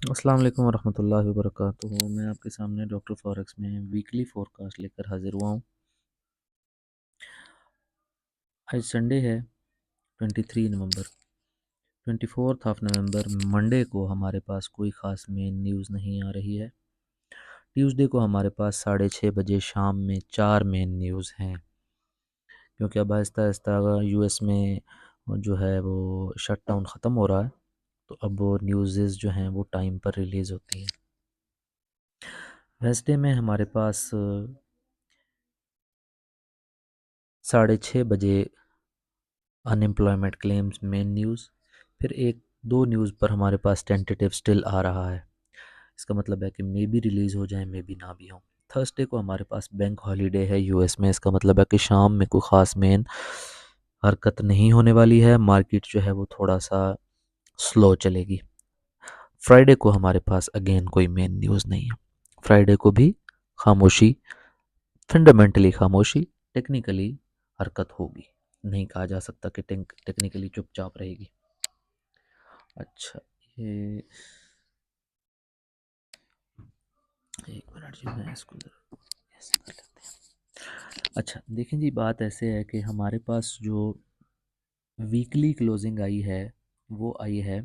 अस्सलाम वालेकुम वरहमतुल्लाहि वबरकातुहू। मैं आपके सामने डॉक्टर फॉरेक्स में वीकली फोरकास्ट लेकर हाजिर हुआ हूँ। आज संडे है 23 नवंबर। 24 नवंबर मंडे को हमारे पास कोई ख़ास मेन न्यूज़ नहीं आ रही है। ट्यूसडे को हमारे पास 6:30 बजे शाम में 4 मेन न्यूज़ हैं, क्योंकि अब आहिस्ता आहिस्ता यूएस में जो है वो शटडाउन ख़त्म हो रहा है, तो अब वो न्यूज़ जो हैं वो टाइम पर रिलीज़ होती हैं। वेंसडे में हमारे पास 6:30 बजे अनएम्प्लॉयमेंट क्लेम्स मेन न्यूज़, फिर एक दो न्यूज़ पर हमारे पास टेंटेटिव स्टिल आ रहा है। इसका मतलब है कि मे बी रिलीज़ हो जाए, मे बी ना भी हो। थर्सडे को हमारे पास बैंक हॉलीडे है यूएस में। इसका मतलब है कि शाम में कोई ख़ास मेन हरकत नहीं होने वाली है। मार्केट जो है वो थोड़ा सा स्लो चलेगी। फ्राइडे को हमारे पास अगेन कोई मेन न्यूज़ नहीं है। फ्राइडे को भी खामोशी, फंडामेंटली खामोशी, टेक्निकली हरकत होगी। नहीं कहा जा सकता कि टेक्निकली चुपचाप रहेगी। अच्छा, ये एक मिनट जी, मैं इसको ऐसे कर लेते हैं। अच्छा देखें जी, बात ऐसे है कि हमारे पास जो वीकली क्लोजिंग आई है वो आई है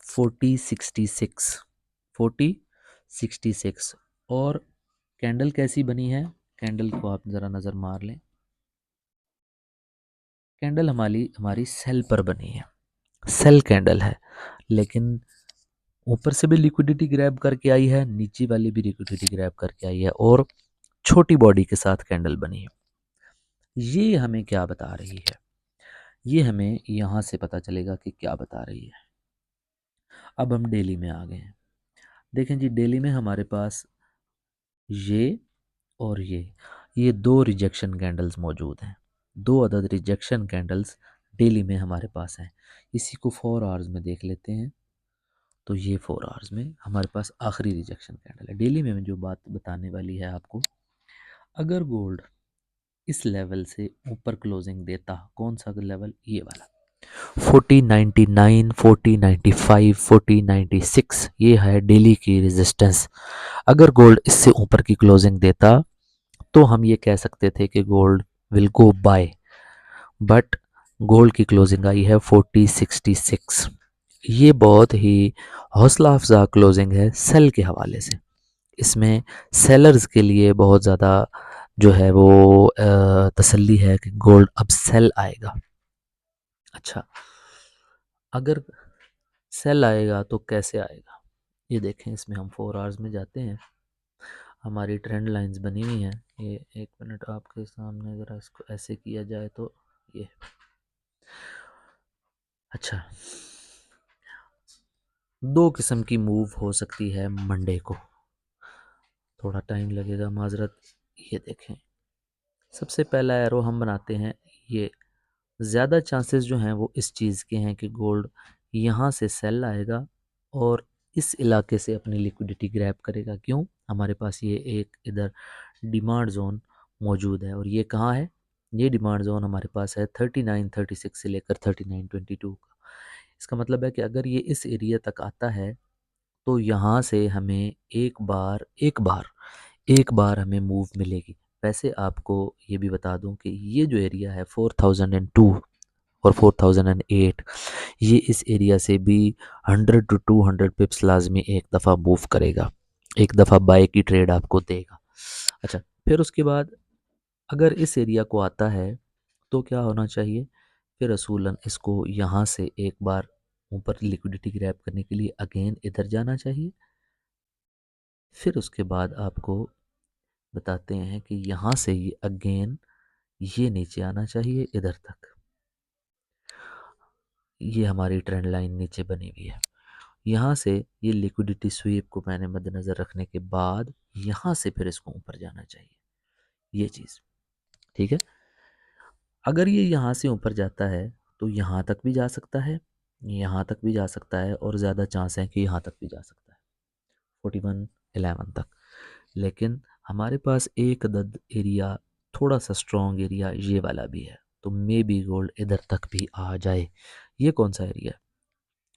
4066। 4066 और कैंडल कैसी बनी है? कैंडल को आप ज़रा नज़र मार लें। कैंडल हमारी हमारी सेल पर बनी है, सेल कैंडल है, लेकिन ऊपर से भी लिक्विडिटी ग्रैब करके आई है, नीचे वाली भी लिक्विडिटी ग्रैब करके आई है, और छोटी बॉडी के साथ कैंडल बनी है। ये हमें क्या बता रही है? ये हमें यहाँ से पता चलेगा कि क्या बता रही है। अब हम डेली में आ गए हैं। देखें जी, डेली में हमारे पास ये और ये दो रिजेक्शन कैंडल्स मौजूद हैं। दो अदद रिजेक्शन कैंडल्स डेली में हमारे पास हैं। इसी को 4 आवर्स में देख लेते हैं। तो ये 4 आवर्स में हमारे पास आखिरी रिजेक्शन कैंडल है। डेली में जो बात बताने वाली है आपको, अगर गोल्ड इस लेवल से ऊपर क्लोजिंग देता, कौन सा लेवल? ये वाला 4099, 4095, 4096, ये है डेली की रेजिस्टेंस। अगर गोल्ड इससे ऊपर की क्लोजिंग देता तो हम ये कह सकते थे कि gold will go by, but gold की क्लोजिंग आई है 4066। ये बहुत ही हौसला अफजा क्लोजिंग है सेल के हवाले से। इसमें सेलर्स के लिए बहुत ज़्यादा जो है वो तसल्ली है कि गोल्ड अब सेल आएगा। अच्छा, अगर सेल आएगा तो कैसे आएगा? ये देखें, इसमें हम 4 आवर्स में जाते हैं। हमारी ट्रेंड लाइंस बनी हुई हैं। ये एक मिनट आपके सामने ज़रा इसको ऐसे किया जाए तो ये अच्छा, दो किस्म की मूव हो सकती है मंडे को। थोड़ा टाइम लगेगा, माजरत। ये देखें, सबसे पहला एरो हम बनाते हैं। ये ज़्यादा चांसेस जो हैं वो इस चीज़ के हैं कि गोल्ड यहाँ से सेल आएगा और इस इलाके से अपनी लिक्विडिटी ग्रैब करेगा। क्यों? हमारे पास ये एक इधर डिमांड जोन मौजूद है, और ये कहाँ है? ये डिमांड जोन हमारे पास है 3936 से लेकर 3922 का। इसका मतलब है कि अगर ये इस एरिया तक आता है तो यहाँ से हमें एक बार हमें मूव मिलेगी। वैसे आपको ये भी बता दूं कि ये जो एरिया है 4002 और 4008, ये इस एरिया से भी 100 टू 200 पिप्स लाजमी एक दफ़ा मूव करेगा, एक दफ़ा बाय की ट्रेड आपको देगा। अच्छा, फिर उसके बाद अगर इस एरिया को आता है तो क्या होना चाहिए? फिर असूलन इसको यहाँ से एक बार ऊपर लिक्विडिटी ग्रैब करने के लिए अगेन इधर जाना चाहिए। फिर उसके बाद आपको बताते हैं कि यहाँ से ये अगेन ये नीचे आना चाहिए इधर तक। ये हमारी ट्रेंड लाइन नीचे बनी हुई है। यहाँ से ये लिक्विडिटी स्वीप को मैंने मद्देनज़र रखने के बाद यहाँ से फिर इसको ऊपर जाना चाहिए, ये चीज़। ठीक है, अगर ये यहाँ से ऊपर जाता है तो यहाँ तक भी जा सकता है, यहाँ तक भी जा सकता है, और ज़्यादा चांस है कि यहाँ तक भी जा सकता है 4111 तक। लेकिन हमारे पास एक अदद एरिया, थोड़ा सा स्ट्रॉन्ग एरिया ये वाला भी है, तो मे बी गोल्ड इधर तक भी आ जाए। ये कौन सा एरिया है?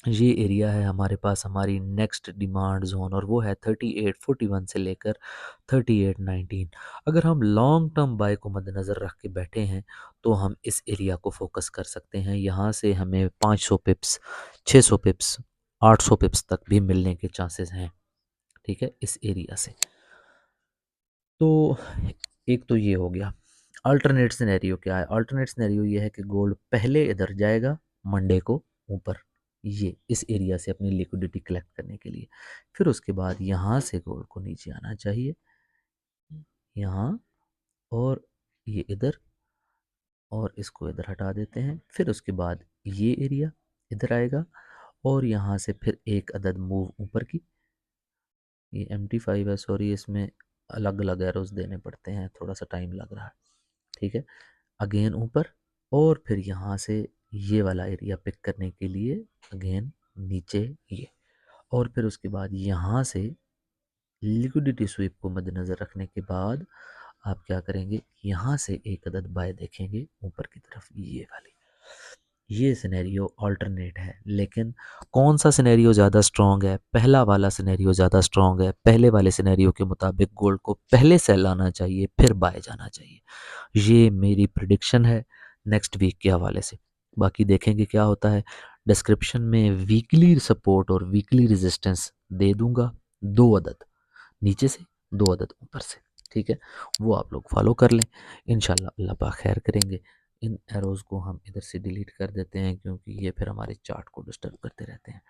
ये एरिया है हमारे पास हमारी नेक्स्ट डिमांड जोन, और वो है 3841 से लेकर 3819। अगर हम लॉन्ग टर्म बाय को मद्देनज़र रख के बैठे हैं तो हम इस एरिया को फोकस कर सकते हैं। यहाँ से हमें 500 पिप्स, 600 पिप्स, 800 पिप्स तक भी मिलने के चांसेस हैं, ठीक है, इस एरिया से। तो एक तो ये हो गया। अल्टरनेट सिनेरियो क्या है? अल्टरनेट सिनेरियो ये है कि गोल्ड पहले इधर जाएगा मंडे को ऊपर, ये इस एरिया से अपनी लिक्विडिटी कलेक्ट करने के लिए, फिर उसके बाद यहाँ से गोल्ड को नीचे आना चाहिए, यहाँ, और ये इधर, और इसको इधर हटा देते हैं। फिर उसके बाद ये एरिया इधर आएगा, और यहाँ से फिर एक अदद मूव ऊपर की। ये MT5 है, सॉरी, इसमें अलग अलग एरोज देने पड़ते हैं, थोड़ा सा टाइम लग रहा है, ठीक है। अगेन ऊपर, और फिर यहाँ से ये वाला एरिया पिक करने के लिए अगेन नीचे ये, और फिर उसके बाद यहाँ से लिक्विडिटी स्वीप को मद्देनज़र रखने के बाद आप क्या करेंगे, यहाँ से एक अदद बाय देखेंगे ऊपर की तरफ, ये वाली। ये सिनेरियो अल्टरनेट है, लेकिन कौन सा सिनेरियो ज़्यादा स्ट्रॉन्ग है? पहला वाला सिनेरियो ज़्यादा स्ट्रॉन्ग है। पहले वाले सिनेरियो के मुताबिक गोल्ड को पहले सेल आना चाहिए, फिर बाय जाना चाहिए। ये मेरी प्रिडिक्शन है नेक्स्ट वीक के हवाले से। बाकी देखेंगे क्या होता है। डिस्क्रिप्शन में वीकली सपोर्ट और वीकली रेजिस्टेंस दे दूंगा, 2 अदद नीचे से, 2 अदद ऊपर से, ठीक है। वो आप लोग फॉलो कर लें, इंशाल्लाह अल्लाह पाक खैर करेंगे। इन एरोज़ को हम इधर से डिलीट कर देते हैं क्योंकि ये फिर हमारे चार्ट को डिस्टर्ब करते रहते हैं।